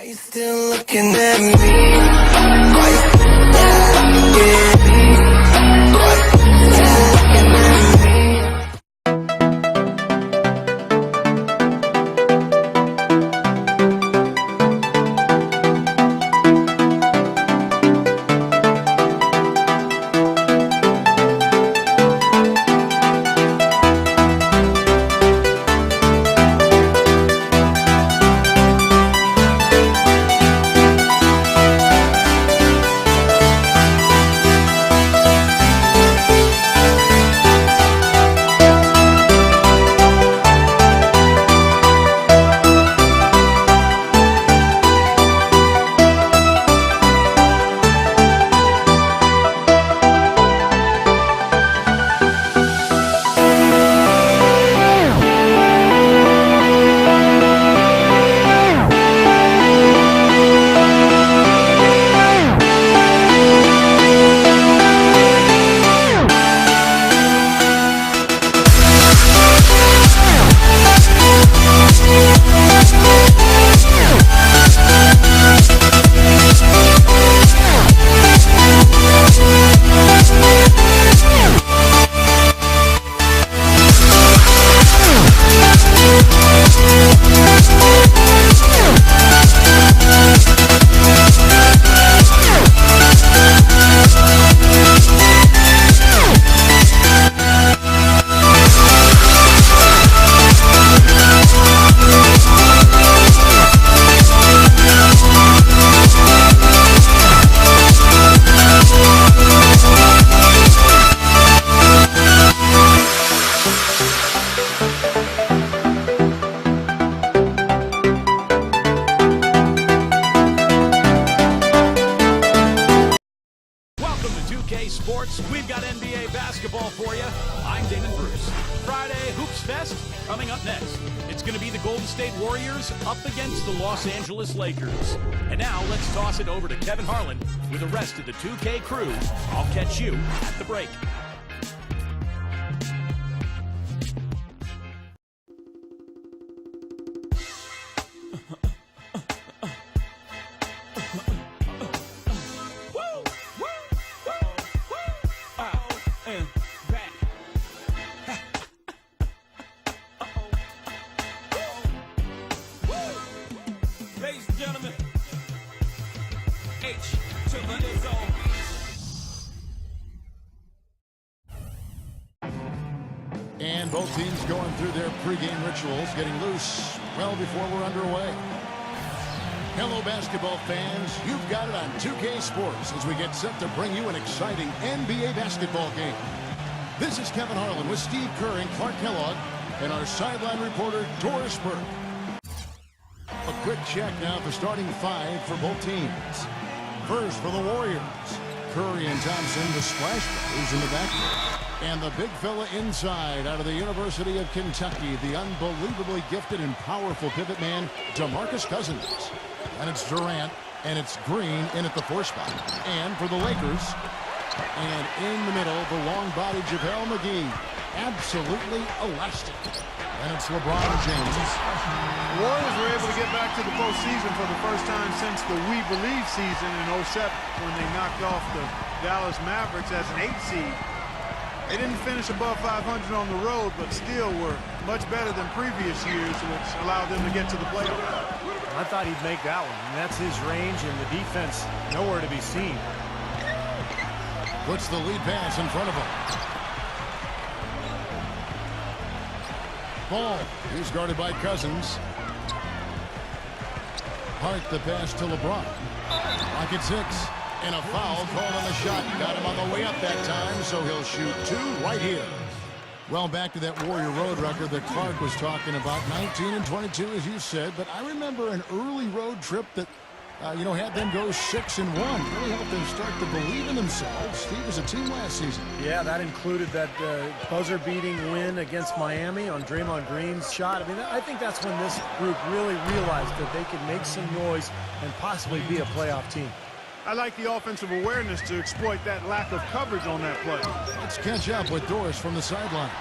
Are you still looking at me? Are you still looking at me? Are you still looking at me? Sports, we've got NBA basketball for you. I'm Damon Bruce. Friday Hoops Fest coming up next. It's going to be the Golden State Warriors up against the Los Angeles Lakers. And now let's toss it over to Kevin Harlan with the rest of the 2K crew. I'll catch you at the break. Ladies and gentlemen, H to the Izzo. And both teams going through their pregame rituals, getting loose well before we're underway. Hello, basketball fans. You've got it on 2K Sports as we get set to bring you an exciting NBA basketball game. This is Kevin Harlan with Steve Kerr and Clark Kellogg and our sideline reporter, Doris Burke. A quick check now at the starting five for both teams. First for the Warriors, Curry and Thompson, the splash brothers in the backcourt. And the big fella inside out of the University of Kentucky, the unbelievably gifted and powerful pivot man, DeMarcus Cousins. And it's Durant, and it's Green in at the 4 spot. And for the Lakers, and in the middle, the long-bodied JaVale McGee. Absolutely elastic. And it's LeBron James. The Warriors were able to get back to the postseason for the first time since the We Believe season in 07 when they knocked off the Dallas Mavericks as an 8 seed. They didn't finish above 500 on the road, but still were much better than previous years, which allowed them to get to the playoffs. I thought he'd make that one. And that's his range, and the defense nowhere to be seen. Puts the lead pass in front of him. Ball. He's guarded by Cousins. Hart the pass to LeBron. Rocket 6. And a foul called on the shot. Got him on the way up that time, so he'll shoot 2 right here. Well, back to that Warrior road record that Clark was talking about. 19-22, as you said. But I remember an early road trip that, had them go 6-1. Really helped them start to believe in themselves. Steve, as a team last season. Yeah, that included that buzzer-beating win against Miami on Draymond Green's shot. I mean, I think that's when this group really realized that they could make some noise and possibly be a playoff team. I like the offensive awareness to exploit that lack of coverage on that play. Let's catch up with Doris from the sideline.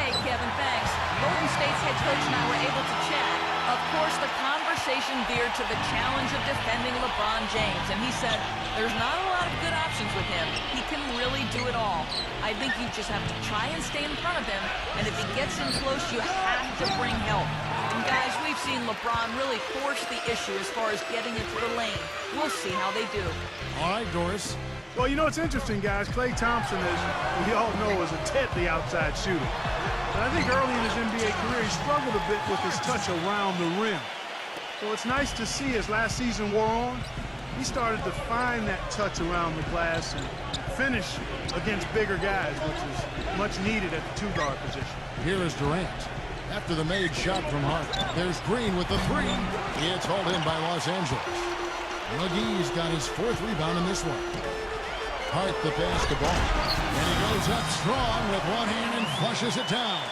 Hey, Kevin, thanks. Golden State's head coach and I were able to chat. Of course, the conversation conversation veered to the challenge of defending LeBron James, and he said there's not a lot of good options with him. He can really do it all. I think you just have to try and stay in front of him, and if he gets in close, you have to bring help. And guys, we've seen LeBron really force the issue as far as getting into the lane. We'll see how they do. All right, Doris. Well, you know, it's interesting, guys. Klay Thompson, as we all know, is a deadly outside shooter. But I think early in his NBA career, he struggled a bit with his touch around the rim. So it's nice to see as last season wore on, he started to find that touch around the glass and finish against bigger guys, which is much needed at the two-guard position. Here is Durant. After the made shot from Hart, there's Green with the three. It's hauled in by Los Angeles. McGee's got his fourth rebound in this one. Hart the basketball, and he goes up strong with one hand and flushes it down.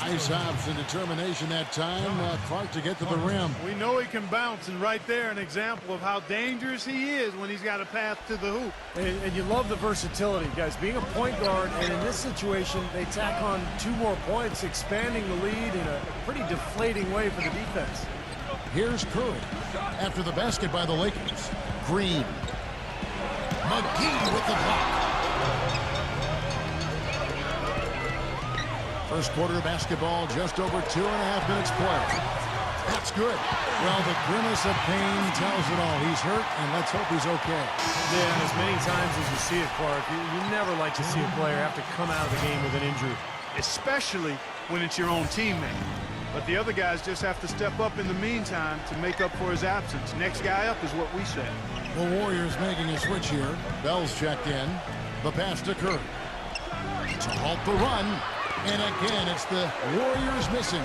Nice hops and determination that time, Clark to get to the rim. We know he can bounce, and right there an example of how dangerous he is when he's got a path to the hoop. And you love the versatility, guys. Being a point guard, and in this situation, they tack on 2 more points, expanding the lead in a pretty deflating way for the defense. Here's Curry. After the basket by the Lakers. Green. McGee with the block. First quarter basketball, just over 2.5 minutes played. That's good. Well, the grimace of pain tells it all. He's hurt, and let's hope he's okay. Yeah, and as many times as you see it, Clark, you never like to see a player have to come out of the game with an injury. Especially when it's your own teammate. But the other guys just have to step up in the meantime to make up for his absence. Next guy up is what we say. The Warriors making a switch here. Bell's checked in. The pass to Curry. To halt the run. And again, it's the Warriors missing.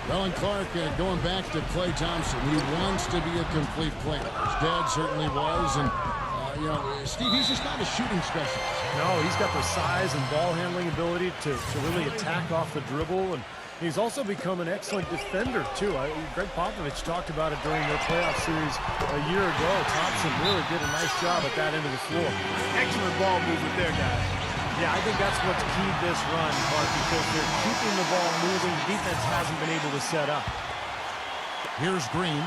Well, and Clark going back to Klay Thompson. He wants to be a complete player. His dad certainly was. And, you know, Steve, he's just not a shooting specialist. No, he's got the size and ball handling ability to really attack off the dribble. And he's also become an excellent defender, too. Greg Popovich talked about it during their playoff series a year ago. Thompson really did a nice job at that end of the floor. Excellent ball movement there, guys. Yeah, I think that's what's keyed this run, Mark, because they're keeping the ball moving. Defense hasn't been able to set up. Here's Green.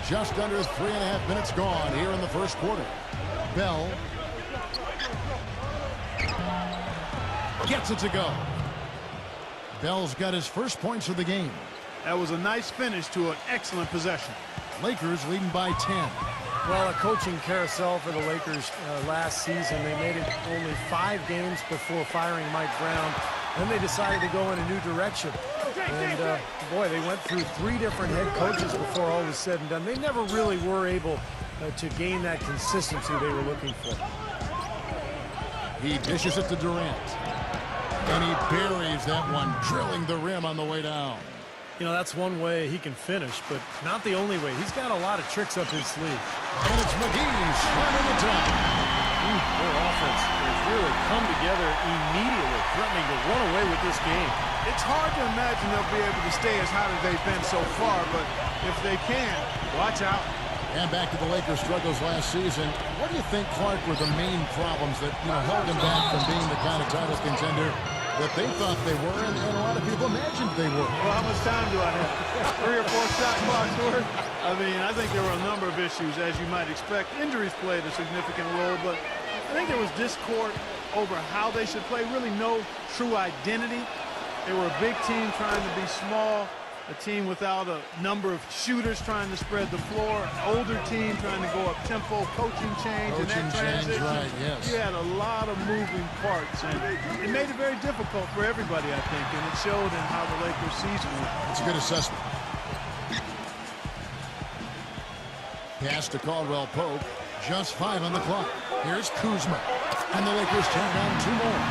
Just under 3.5 minutes gone here in the first quarter. Bell gets it to go. Bell's got his first points of the game. That was a nice finish to an excellent possession. Lakers leading by 10. Well, a coaching carousel for the Lakers last season. They made it only 5 games before firing Mike Brown. Then they decided to go in a new direction. And, boy, they went through 3 different head coaches before all was said and done. They never really were able to gain that consistency they were looking for. He dishes it to Durant. And he buries that one, drilling the rim on the way down. You know, that's one way he can finish, but not the only way. He's got a lot of tricks up his sleeve. And it's McGee slamming the top. Their offense has really come together immediately, threatening to run away with this game. It's hard to imagine they'll be able to stay as hot as they've been so far, but if they can, watch out. And back to the Lakers' struggles last season. What do you think, Clark, were the main problems that held them back from being the kind of title contender that they thought they were, and a lot of people imagined they were? Well, how much time do I have? 3 or 4 shot clocks worth? I mean, I think there were a number of issues, as you might expect. Injuries played a significant role, but I think there was discord over how they should play, really no true identity. They were a big team trying to be small, a team without a number of shooters trying to spread the floor, an older team trying to go up tempo, coaching change, and that transition. Right, yes. You had a lot of moving parts, and it made it very difficult for everybody, I think, and it showed in how the Lakers' season went. It's a good assessment. Pass to Caldwell Pope. Just 5 on the clock. Here's Kuzma. And the Lakers turn down 2 more.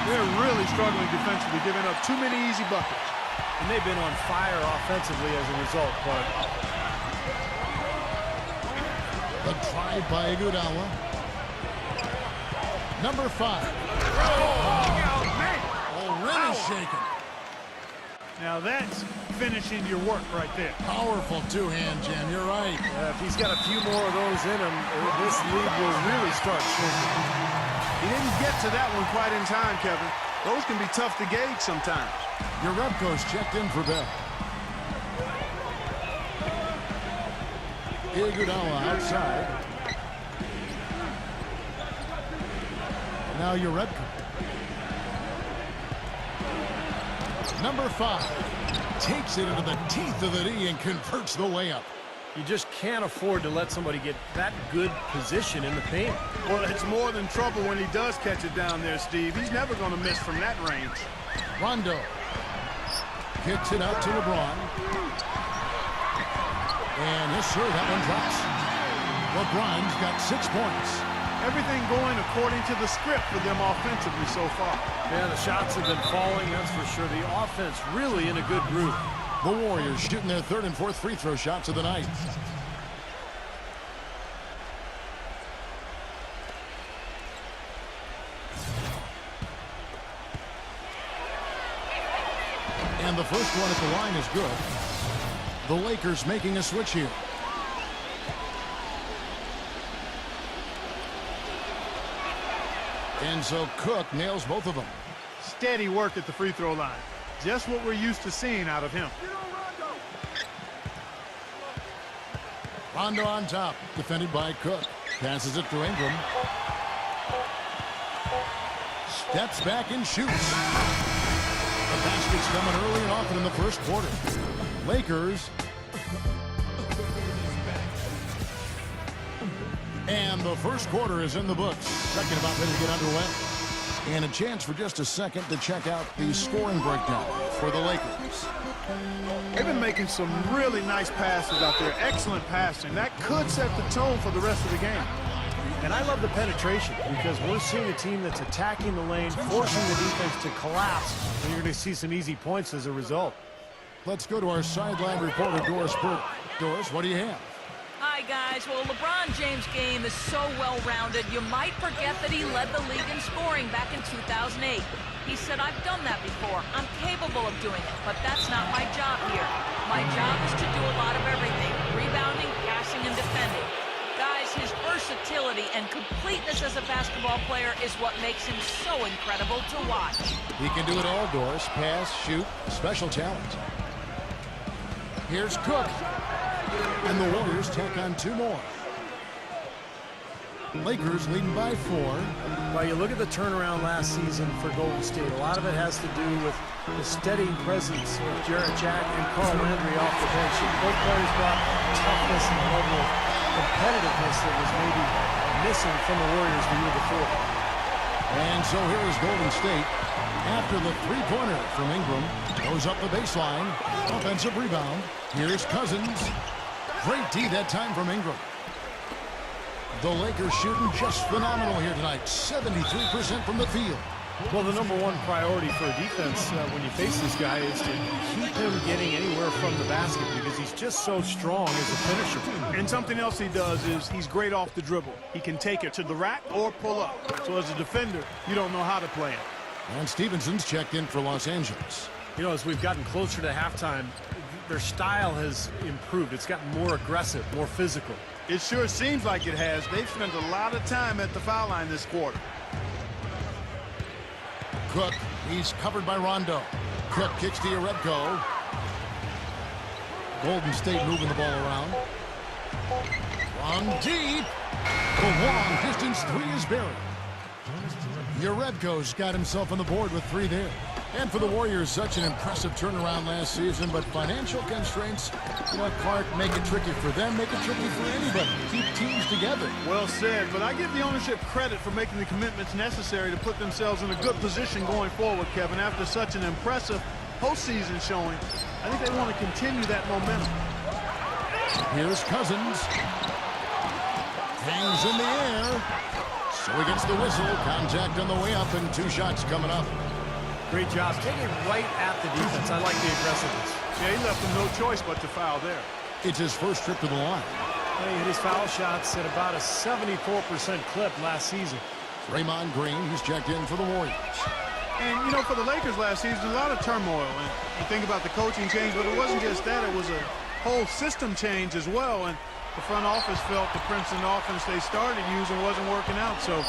They're really struggling defensively, giving up too many easy buckets. And they've been on fire offensively as a result, Clark. The drive by Iguodala. Number 5. Oh, rim is shaken. Now that's finishing your work right there. Powerful 2-hand jam. You're right. If he's got a few more of those in him, this lead will really start shrinking. He didn't get to that one quite in time, Kevin. Those can be tough to gauge sometimes. Rebko's checked in for Bell. Iguodala outside. Now Rebko. Number 5 takes it into the teeth of the D and converts the layup. You just can't afford to let somebody get that good position in the paint. Well, it's more than trouble when he does catch it down there, Steve. He's never going to miss from that range. Rondo kicks it out to LeBron. And yes, sir, that one drops. LeBron's got 6 points. Everything going according to the script for them offensively so far. Yeah, the shots have been falling, that's for sure. The offense really in a good groove. The Warriors shooting their 3rd and 4th free throw shots of the night. And the first one at the line is good. The Lakers making a switch here. And so Cook nails both of them. Steady work at the free throw line. Just what we're used to seeing out of him. Rondo on top, defended by Cook. Passes it to Ingram. Steps back and shoots. The basket's coming early and often in the first quarter. Lakers. And the first quarter is in the books. Second about ready to get underway. And a chance for just a second to check out the scoring breakdown for the Lakers. They've been making some really nice passes out there. Excellent passing. That could set the tone for the rest of the game. And I love the penetration because we're seeing a team that's attacking the lane, forcing the defense to collapse, and you're going to see some easy points as a result. Let's go to our sideline reporter, Doris Burke. Doris, what do you have? Hi, guys. Well, LeBron James' game is so well-rounded, you might forget that he led the league in scoring back in 2008. He said, I've done that before. I'm capable of doing it, but that's not my job here. My job is to do a lot of everything, rebounding, passing, and defending. Guys, his versatility and completeness as a basketball player is what makes him so incredible to watch. He can do it all, Doris. Pass, shoot, special talent. Here's Cook. And the Warriors tack on 2 more. Lakers leading by 4. Well, you look at the turnaround last season for Golden State. A lot of it has to do with the steady presence of Jarrett Jack and Carl Landry off the bench. Both players brought toughness and a level of competitiveness that was maybe missing from the Warriors the year before. And so here is Golden State. After the 3-pointer from Ingram, goes up the baseline. Offensive rebound. Here's Cousins. Great D that time from Ingram. The Lakers shooting just phenomenal here tonight. 73% from the field. Well, the number 1 priority for a defense when you face this guy is to keep him getting anywhere from the basket because he's just so strong as a finisher. And something else he does is he's great off the dribble. He can take it to the rack or pull up. So as a defender, you don't know how to play it. And Stevenson's checked in for Los Angeles. You know, as we've gotten closer to halftime, their style has improved. It's gotten more aggressive, more physical. It sure seems like it has. They've spent a lot of time at the foul line this quarter. Cook, he's covered by Rondo. Cook kicks to Rebko. Golden State moving the ball around. From deep. The long distance 3 is buried. Rebko's got himself on the board with 3 there. And for the Warriors, such an impressive turnaround last season, but financial constraints, you know, Clark, make it tricky for them, make it tricky for anybody. Keep teams together. Well said, but I give the ownership credit for making the commitments necessary to put themselves in a good position going forward, Kevin. After such an impressive postseason showing, I think they want to continue that momentum. Here's Cousins. Hangs in the air. So he gets the whistle. Contact on the way up and 2 shots coming up. Great job. Taking it right at the defense. I like the aggressiveness. Yeah, he left him no choice but to foul there. It's his first trip to the line. He hit his foul shots at about a 74% clip last season. Draymond Green, he's checked in for the Warriors. And, you know, for the Lakers last season, a lot of turmoil. And you think about the coaching change, but it wasn't just that. It was a whole system change as well. And the front office felt the Princeton offense they started using wasn't working out. So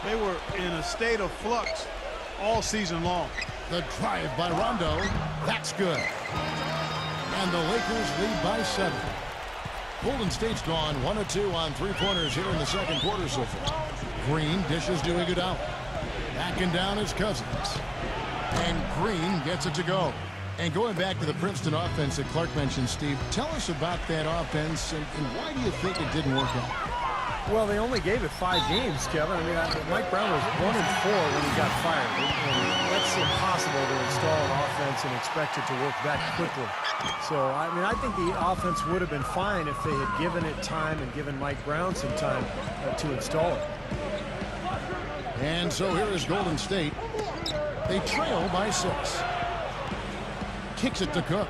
They were in a state of flux all season long. The drive by Rondo. That's good. And the Lakers lead by 7. Golden State's gone 1 of 2 on three-pointers here in the second quarter so far. Green dishes to Iguodala. Backing down is Cousins. And Green gets it to go. And going back to the Princeton offense that Clark mentioned, Steve, tell us about that offense and why do you think it didn't work out? Well, they only gave it 5 games, Kevin. I mean, Mike Brown was 1 and 4 when he got fired. And that's impossible to install an offense and expect it to work that quickly. So, I mean, I think the offense would have been fine if they had given it time and given Mike Brown some time to install it. And so here is Golden State. They trail by 6. Kicks it to Cook.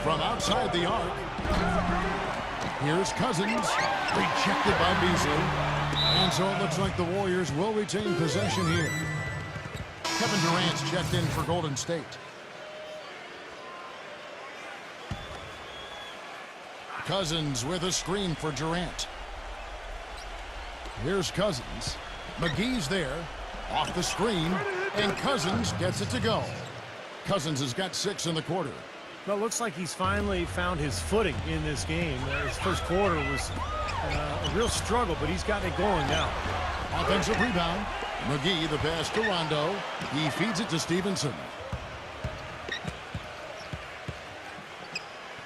From outside the arc. Here's Cousins. Rejected by Beasley. And so it looks like the Warriors will retain possession here. Kevin Durant's checked in for Golden State. Cousins with a screen for Durant. Here's Cousins. McGee's there. Off the screen. And Cousins gets it to go. Cousins has got 6 in the quarter. Well, it looks like he's finally found his footing in this game. His first quarter was a real struggle, but he's got it going now. Offensive rebound. McGee, the pass to Rondo. He feeds it to Stevenson.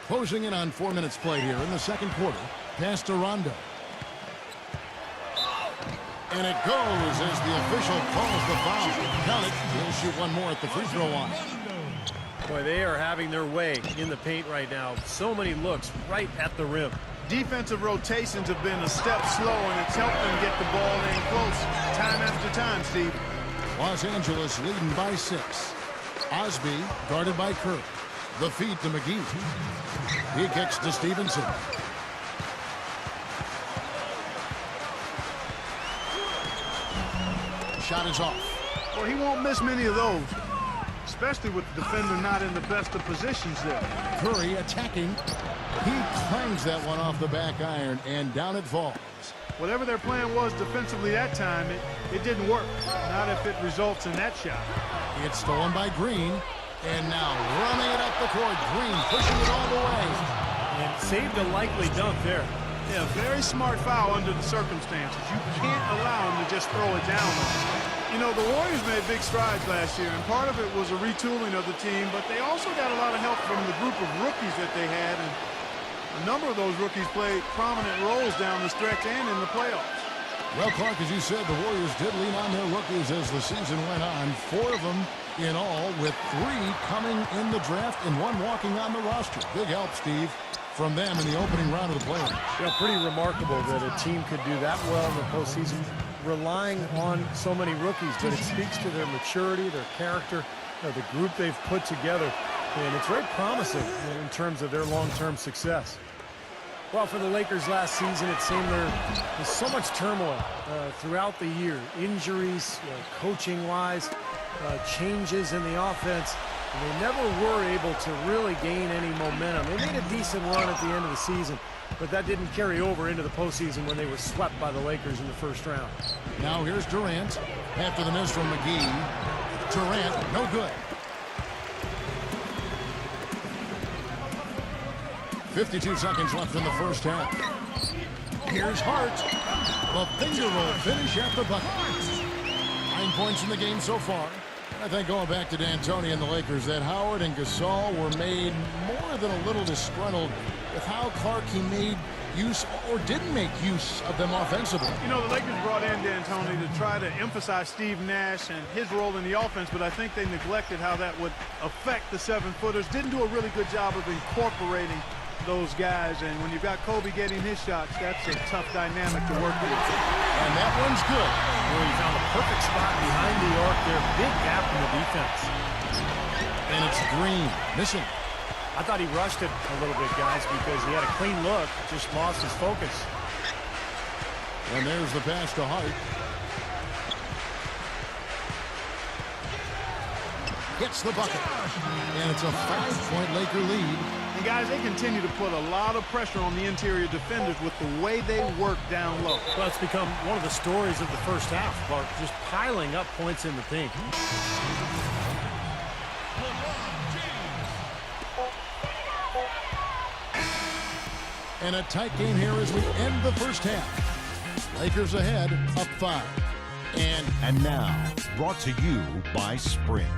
Closing in on 4 minutes played here in the second quarter. Pass to Rondo. And it goes as the official calls the foul. Count it. He'll shoot one more at the free throw line. Boy, they are having their way in the paint right now. So many looks right at the rim. Defensive rotations have been a step slow, and it's helped them get the ball in close time after time, Steve. Los Angeles leading by 6. Osby guarded by Kirk. The feed to McGee. He kicks to Stevenson. Shot is off. Well, he won't miss many of those, especially with the defender not in the best of positions there. Curry attacking. He clangs that one off the back iron, and down it falls. Whatever their plan was defensively that time, it didn't work. Not if it results in that shot. It's stolen by Green, and now running it up the court. Green pushing it all the way. And saved a likely dunk there. Yeah, very smart foul under the circumstances. You can't allow him to just throw it down. You know, the Warriors made big strides last year, and part of it was a retooling of the team, but they also got a lot of help from the group of rookies that they had, and a number of those rookies played prominent roles down the stretch and in the playoffs. Well, Clark, as you said, the Warriors did lean on their rookies as the season went on. 4 of them in all, with 3 coming in the draft and 1 walking on the roster. Big help, Steve, from them in the opening round of the playoffs. Yeah, pretty remarkable that a team could do that well in the postseason, relying on so many rookies, but it speaks to their maturity, their character, the group they've put together, and it's very promising in terms of their long-term success. Well, for the Lakers last season, it seemed there was so much turmoil throughout the year. Injuries, coaching-wise, changes in the offense. And they never were able to really gain any momentum. They made a decent run at the end of the season, but that didn't carry over into the postseason when they were swept by the Lakers in the first round. Now here's Durant after the miss from McGee. Durant, no good. 52 seconds left in the first half. Here's Hart. The finger roll finish at the bucket. 9 points in the game so far. I think going back to D'Antoni and the Lakers, that Howard and Gasol were made more than a little disgruntled with how Clark he made use or didn't make use of them offensively. You know, the Lakers brought in D'Antoni to try to emphasize Steve Nash and his role in the offense, but I think they neglected how that would affect the 7-footers. Didn't do a really good job of incorporating those guys, and when you've got Kobe getting his shots, that's a tough dynamic to work with. And that one's good. Well, he found a perfect spot behind the arc there. Big gap in the defense. And it's Green missing. I thought he rushed it a little bit, guys, because he had a clean look, just lost his focus. And there's the pass to Hart. Gets the bucket. And it's a 5-point Laker lead. And guys, they continue to put a lot of pressure on the interior defenders with the way they work down low. Well, it's become one of the stories of the first half, Bart, just piling up points in the paint. And a tight game here as we end the first half. Lakers ahead, up 5. And now, brought to you by Sprint.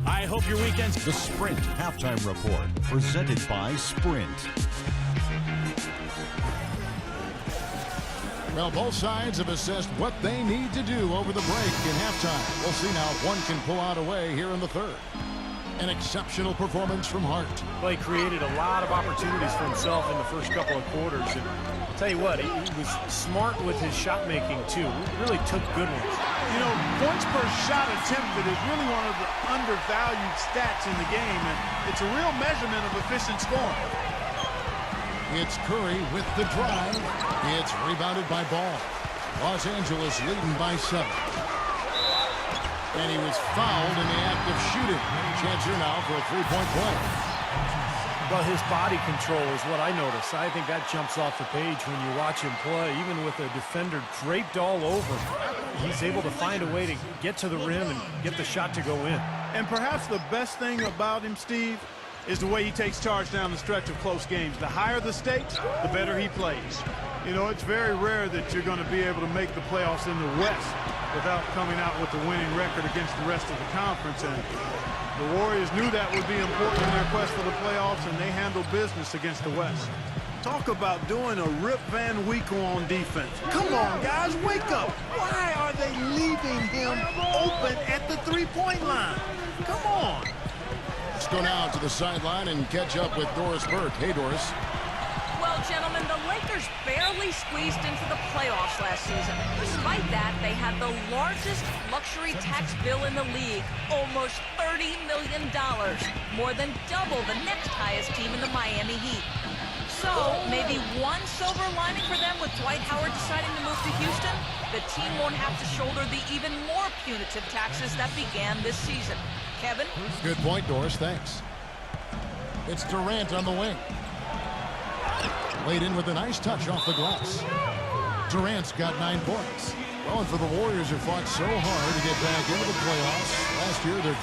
I hope your weekend's... The Sprint Halftime Report, presented by Sprint. Well, both sides have assessed what they need to do over the break in halftime. We'll see now if one can pull out a way here in the third. An exceptional performance from Hart. Well, he created a lot of opportunities for himself in the first couple of quarters. And I'll tell you what, he was smart with his shot making, too. He really took good ones. You know, points per shot attempted is really one of the undervalued stats in the game, and it's a real measurement of efficient scoring. It's Curry with the drive. It's rebounded by Ball. Los Angeles leading by 7. And he was fouled in the act of shooting. Chance here now for a three-point play. Well, his body control is what I notice. I think that jumps off the page when you watch him play. Even with a defender draped all over him, he's able to find a way to get to the rim and get the shot to go in. And perhaps the best thing about him, Steve, is the way he takes charge down the stretch of close games. The higher the stakes, the better he plays. You know, it's very rare that you're going to be able to make the playoffs in the West without coming out with a winning record against the rest of the conference. And the Warriors knew that would be important in their quest for the playoffs, and they handled business against the West. Talk about doing a Rip Van Winkle on defense. Come on, guys, wake up. Why are they leaving him open at the three-point line? Come on. Let's go now to the sideline and catch up with Doris Burke. Hey, Doris. Well, gentlemen, the Lakers barely squeezed into the playoffs last season. Despite that, they had the largest luxury tax bill in the league, almost $30 million, more than double the next highest team in the Miami Heat. So, maybe one silver lining for them with Dwight Howard deciding to move to Houston? The team won't have to shoulder the even more punitive taxes that began this season. Kevin? Good point, Doris. Thanks. It's Durant on the wing. Laid in with a nice touch off the glass. Durant's got 9 points. Well, and for the Warriors who fought so hard to get back into the playoffs, last year their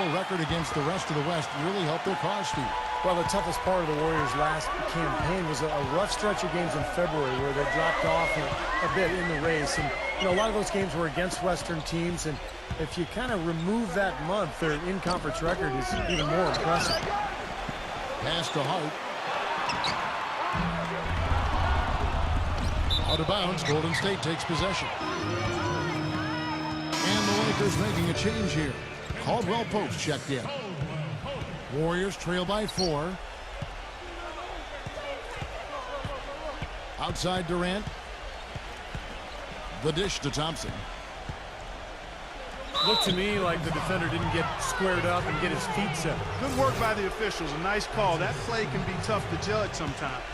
28-24 record against the rest of the West really helped their cause, Steve. Well, the toughest part of the Warriors' last campaign was a rough stretch of games in February where they dropped off a bit in the race. And, you know, a lot of those games were against Western teams. And if you kind of remove that month, their in-conference record is even more impressive. Pass to Hart. Out of bounds, Golden State takes possession. And the Lakers making a change here. Caldwell Pope checked in. Warriors trail by 4. Outside Durant. The dish to Thompson. Looked to me like the defender didn't get squared up and get his feet set. Good work by the officials. A nice call. That play can be tough to judge sometimes.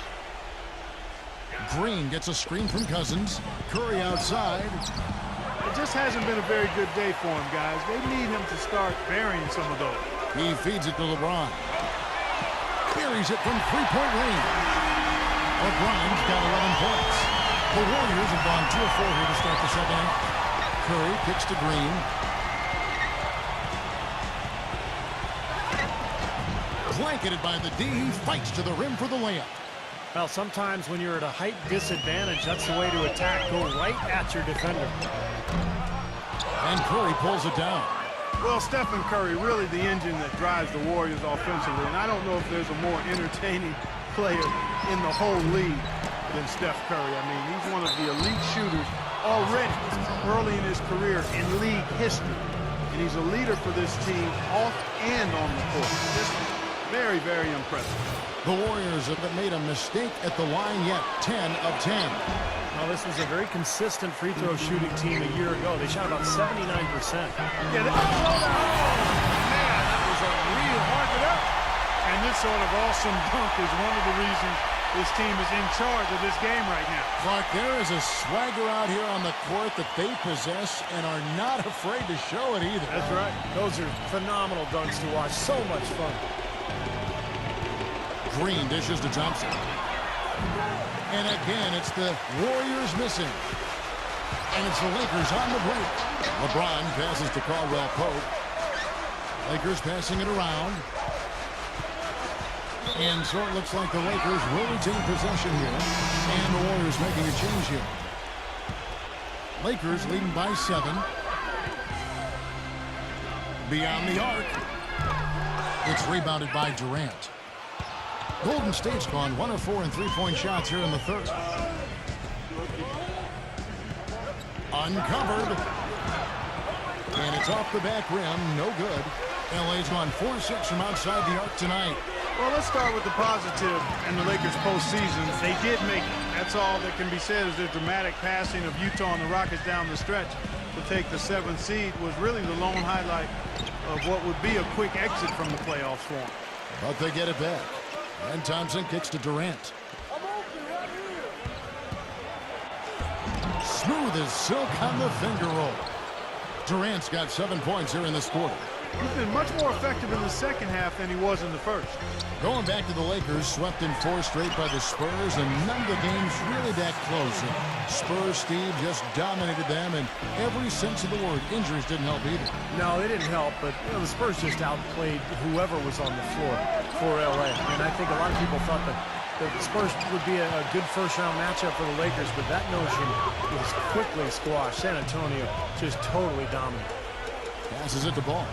Green gets a screen from Cousins. Curry outside. It just hasn't been a very good day for him, guys. They need him to start burying some of those. He feeds it to LeBron. Buries it from three-point range. LeBron's got 11 points. The Warriors have gone 2 of 4 here to start the second half. Curry kicks to Green. Blanketed by the D. He fights to the rim for the layup. Well, sometimes when you're at a height disadvantage, that's the way to attack. Go right at your defender. And Curry pulls it down. Well, Stephen Curry, really the engine that drives the Warriors offensively. And I don't know if there's a more entertaining player in the whole league than Steph Curry. I mean, he's one of the elite shooters already early in his career in league history. And he's a leader for this team off and on the court. Just very, very impressive. The Warriors haven't made a mistake at the line yet. 10 of 10. Well, this was a very consistent free throw shooting team a year ago. They shot about 79%. Yeah, man, that was a real hard it up. And this sort of awesome dunk is one of the reasons this team is in charge of this game right now. Clark, there is a swagger out here on the court that they possess and are not afraid to show it either. That's right. Those are phenomenal dunks to watch. So much fun. Green dishes to Thompson. And again, it's the Warriors missing. And it's the Lakers on the break. LeBron passes to Caldwell Pope. Lakers passing it around. And so it looks like the Lakers will retain possession here. And the Warriors making a change here. Lakers leading by 7. Beyond the arc. It's rebounded by Durant. Golden State's gone 1 of 4 in three-point shots here in the third. Uncovered. And it's off the back rim. No good. LA's gone 4-6 from outside the arc tonight. Well, let's start with the positive in the Lakers postseason. They did make it. That's all that can be said is the dramatic passing of Utah and the Rockets down the stretch to take the 7th seed was really the lone highlight of what would be a quick exit from the playoffs for them. But they get it back. And Thompson kicks to Durant. Smooth as silk on the finger roll. Durant's got 7 points here in this quarter. He's been much more effective in the second half than he was in the first. Going back to the Lakers, swept in 4 straight by the Spurs, and none of the games really that close. And Spurs, Steve, just dominated them in every sense of the word. Injuries didn't help either. No, they didn't help, but the Spurs just outplayed whoever was on the floor for LA. And I think a lot of people thought that the Spurs would be a good first-round matchup for the Lakers, but that notion was quickly squashed. San Antonio just totally dominant. Passes it to Ball.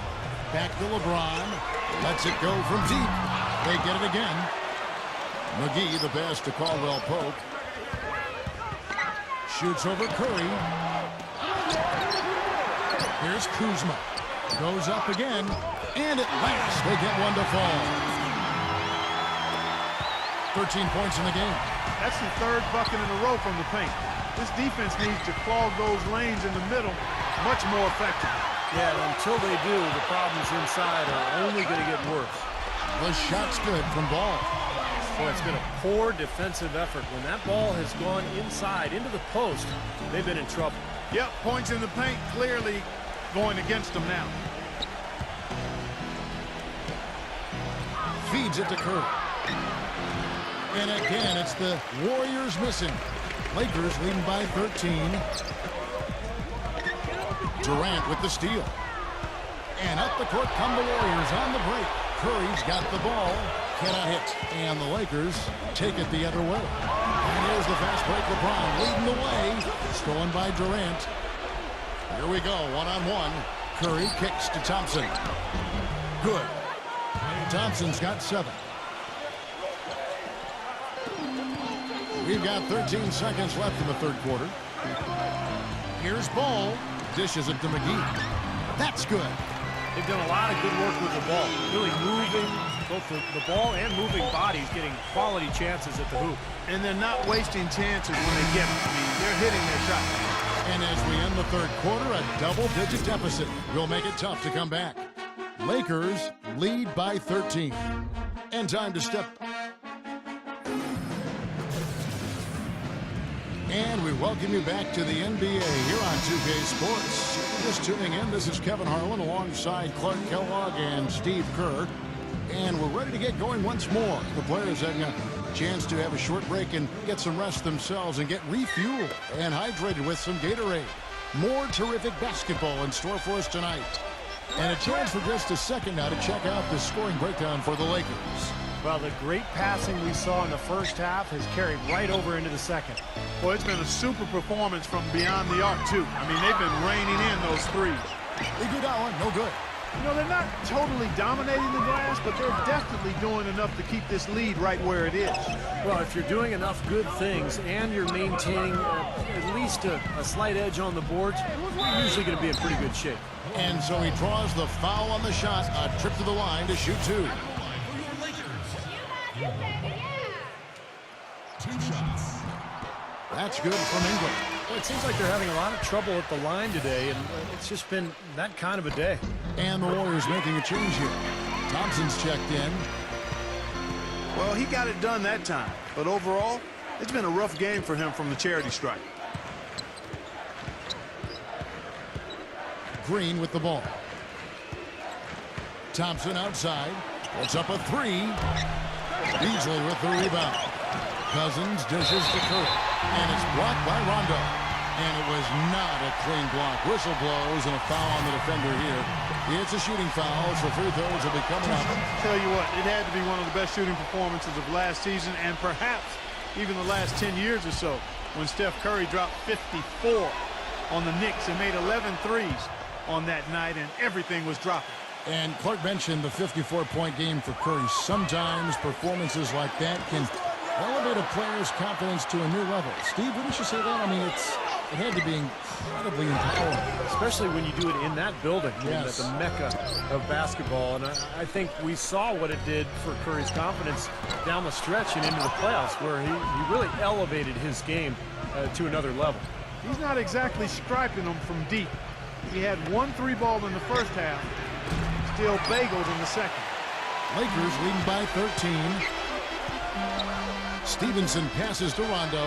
Back to LeBron. Lets it go from deep. They get it again. McGee, the pass to Caldwell Pope. Shoots over Curry. Here's Kuzma. Goes up again. And at last, they get one to fall. 13 points in the game. That's the 3rd bucket in a row from the paint. This defense needs to clog those lanes in the middle much more effectively. Yeah, and until they do, the problems inside are only going to get worse. The shot's good from Ball. Boy, it's been a poor defensive effort. When that ball has gone inside into the post, they've been in trouble. Yep, points in the paint clearly going against them now. Feeds it to Curry. And again, it's the Warriors missing. Lakers leading by 13. Durant with the steal. And up the court come the Warriors on the break. Curry's got the ball. Cannot hit. And the Lakers take it the other way. And here's the fast break. LeBron leading the way. Stolen by Durant. Here we go. One-on-one. Curry kicks to Thompson. Good. Thompson's got 7. We've got 13 seconds left in the third quarter. Here's Ball. Dishes it to McGee. That's good. They've done a lot of good work with the ball. Really moving both the ball and moving bodies, getting quality chances at the hoop. And they're not wasting chances when they get them. I mean, they're hitting their shots. And as we end the third quarter, a double-digit deficit will make it tough to come back. Lakers lead by 13. And time to step. And we welcome you back to the NBA here on 2K Sports. If you're just tuning in, this is Kevin Harlan alongside Clark Kellogg and Steve Kerr. And we're ready to get going once more. The players having a chance to have a short break and get some rest themselves and get refueled and hydrated with some Gatorade. More terrific basketball in store for us tonight. And a chance for just a second now to check out the scoring breakdown for the Lakers. Well, the great passing we saw in the first half has carried right over into the second. Well, it's been a super performance from beyond the arc, too. I mean, they've been raining in those threes. They do that one, no good. You know, they're not totally dominating the glass, but they're definitely doing enough to keep this lead right where it is. Well, if you're doing enough good things and you're maintaining at least a slight edge on the boards, you're usually going to be in pretty good shape. And so he draws the foul on the shot, a trip to the line to shoot 2. 2 shots. That's good from England. Well, it seems like they're having a lot of trouble at the line today, and it's just been that kind of a day. And the Warriors making a change here. Thompson's checked in. Well, he got it done that time, but overall, it's been a rough game for him from the charity stripe. Green with the ball. Thompson outside. Puts up a 3. Beasley with the rebound. Cousins dishes to Curry. And it's blocked by Rondo. And it was not a clean block. Whistle blows and a foul on the defender here. It's a shooting foul, so free throws will be coming up. Tell you what, it had to be one of the best shooting performances of last season and perhaps even the last 10 years or so when Steph Curry dropped 54 on the Knicks and made 11 threes on that night, and everything was dropping. And Clark mentioned the 54-point game for Curry. Sometimes performances like that can elevate a player's confidence to a new level. Steve, wouldn't you say that? I mean, it had to be incredibly empowering. Especially when you do it in that building, yes. The mecca of basketball. And I think we saw what it did for Curry's confidence down the stretch and into the playoffs, where he really elevated his game to another level. He's not exactly striping them from deep. He had 1 3-ball in the first half, still bageled in the second. Lakers leading by 13. Stevenson passes to Rondo,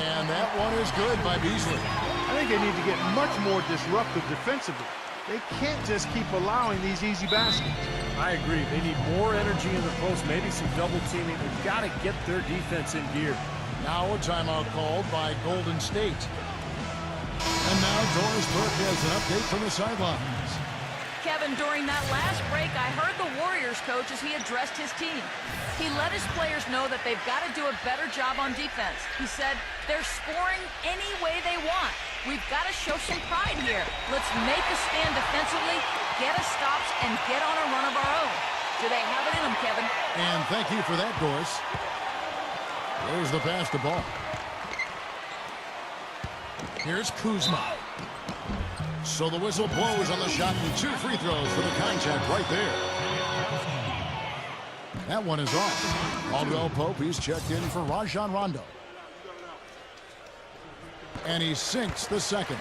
and that one is good by Beasley. I think they need to get much more disruptive defensively. They can't just keep allowing these easy baskets. I agree. They need more energy in the post, maybe some double teaming. They've got to get their defense in gear. Now a timeout called by Golden State. And now Doris Burke has an update from the sidelines. Kevin, during that last break, I heard the Warriors coach as he addressed his team. He let his players know that they've got to do a better job on defense. He said, they're scoring any way they want. We've got to show some pride here. Let's make a stand defensively, get us stops, and get on a run of our own. Do they have it in them, Kevin? And thank you for that, Doris. There's the pass to ball. Here's Kuzma. So the whistle blows on the shot, and 2 free throws for the contact right there. That one is off. Caldwell Pope, he's checked in for Rajon Rondo. And he sinks the second.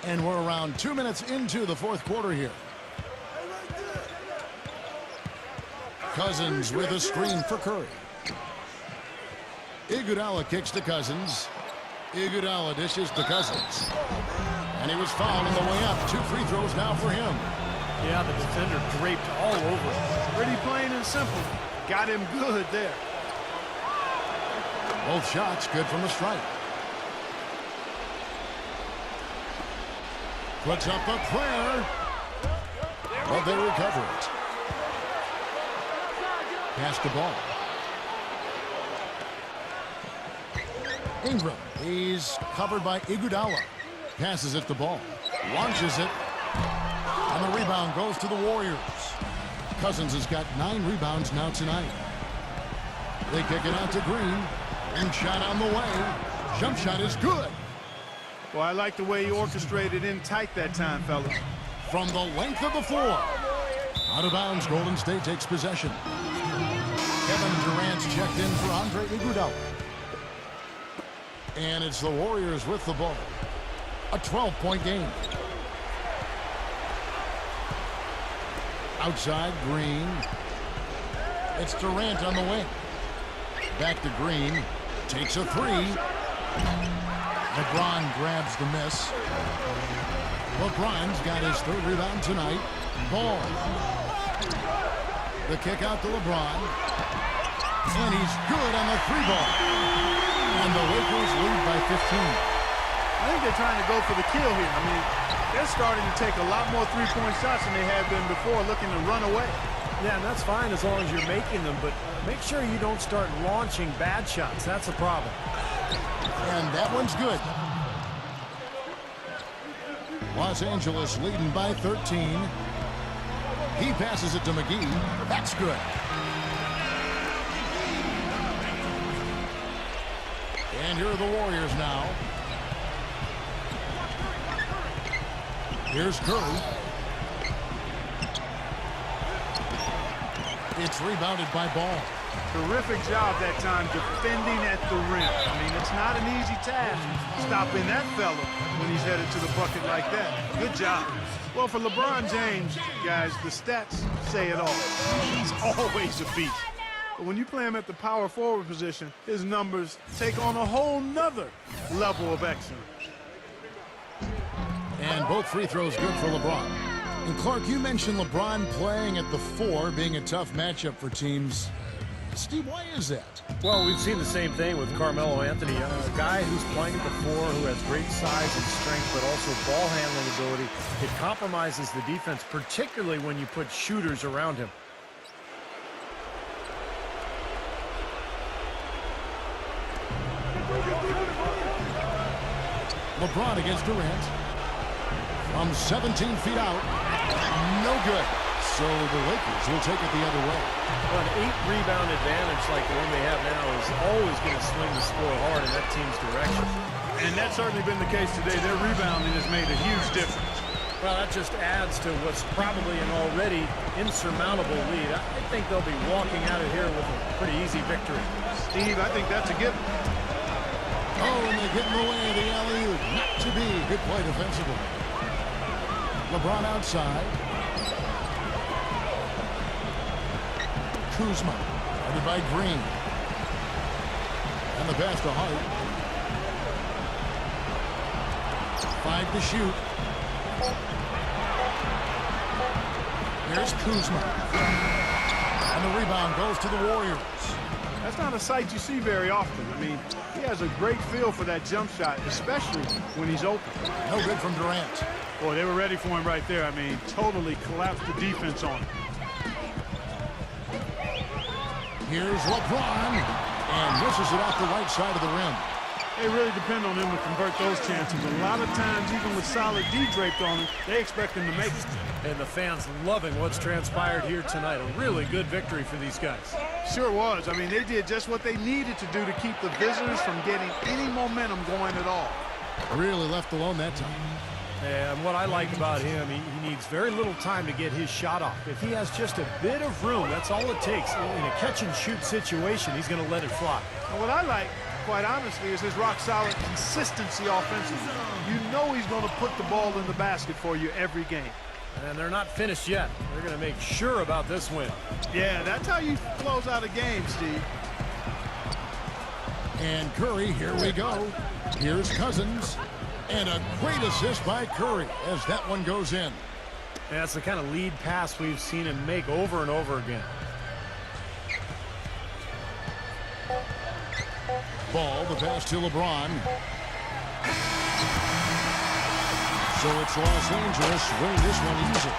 And we're around 2 minutes into the fourth quarter here. Cousins with a screen for Curry. Iguodala kicks to Cousins. Iguodala dishes to Cousins. And he was fouled on the way up. 2 free throws now for him. Yeah, the defender draped all over him. Pretty plain and simple. Got him good there. Both shots good from the stripe. Puts up a prayer. But they recover it. Pass the ball. Ingram. He's covered by Iguodala. Passes it the ball. Launches it. And the rebound goes to the Warriors. Cousins has got 9 rebounds now tonight. They kick it out to Green. And shot on the way. Jump shot is good. Well, I like the way he orchestrated in tight that time, fellas. From the length of the floor. Out of bounds, Golden State takes possession. Kevin Durant's checked in for Andre Iguodala. And it's the Warriors with the ball. A 12-point game. Outside, Green. It's Durant on the wing. Back to Green. Takes a 3. LeBron grabs the miss. LeBron's got his 3rd rebound tonight. Ball. The kick out to LeBron. And he's good on the 3-ball. And the Lakers lead by 15. I think they're trying to go for the kill here. I mean, they're starting to take a lot more 3-point shots than they have been before, looking to run away. Yeah, and that's fine as long as you're making them, but make sure you don't start launching bad shots. That's a problem. And that one's good. Los Angeles leading by 13. He passes it to McGee. That's good. And here are the Warriors now. Here's Curry. It's rebounded by Ball. Terrific job that time defending at the rim. I mean, it's not an easy task stopping that fella when he's headed to the bucket like that. Good job. Well, for LeBron James, guys, the stats say it all. He's always a beast. But when you play him at the power forward position, his numbers take on a whole nother level of excellence. And both free throws good for LeBron. And Clark, you mentioned LeBron playing at the 4 being a tough matchup for teams. Steve, why is that? Well, we've seen the same thing with Carmelo Anthony, a guy who's playing at the 4, who has great size and strength, but also ball handling ability. It compromises the defense, particularly when you put shooters around him. LeBron against Durant. From 17 feet out. No good. So the Lakers will take it the other way. Well, an 8-rebound advantage like the one they have now is always going to swing the score hard in that team's direction. And that's certainly been the case today. Their rebounding has made a huge difference. Well, that just adds to what's probably an already insurmountable lead. I think they'll be walking out of here with a pretty easy victory. Steve, I think that's a given. Oh, and they get in the way of the alley-oop. Not to be. Good play defensively. LeBron outside. Kuzma, guarded by Green. And the pass to Hart. 5 to shoot. Here's Kuzma. And the rebound goes to the Warriors. That's not a sight you see very often. I mean, he has a great feel for that jump shot, especially when he's open. No good from Durant. Boy, they were ready for him right there. I mean, totally collapsed the defense on him. Here's LeBron, and misses it off the right side of the rim. They really depend on him to convert those chances. A lot of times, even with solid D draped on him, they expect him to make it. And the fans loving what's transpired here tonight. A really good victory for these guys. Sure was. I mean, they did just what they needed to do to keep the visitors from getting any momentum going at all. Really left alone that time. And what I like about him, he needs very little time to get his shot off. If he has just a bit of room, that's all it takes. In a catch-and-shoot situation, he's going to let it fly. And what I like, quite honestly, is his rock-solid consistency offensively. You know he's going to put the ball in the basket for you every game. And they're not finished yet. They're going to make sure about this win. Yeah, that's how you close out a game, Steve. And Curry, here we go. Here's Cousins. And a great assist by Curry as that one goes in. That's the kind of lead pass we've seen him make over and over again. Ball, the pass to LeBron. So it's Los Angeles winning this one easy.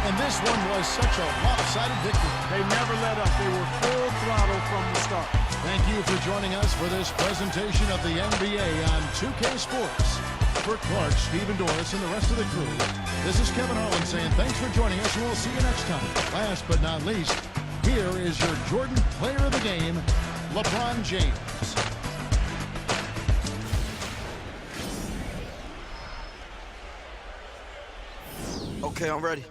And this one was such a lopsided victory. They never let up. They were full throttle from the start. Thank you for joining us for this presentation of the NBA on 2K Sports. For Clark, Stephen Doris, and the rest of the crew, this is Kevin Harlan saying thanks for joining us, and we'll see you next time. Last but not least, here is your Jordan Player of the Game, LeBron James. Okay, I'm ready.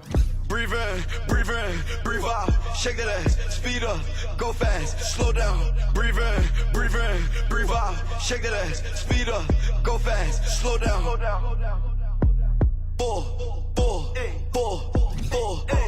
Breathe in, breathe out, shake that ass, speed up, go fast, slow down. Breathe in, breathe out, shake that ass, speed up, go fast, slow down. 4, 4, 4, 4.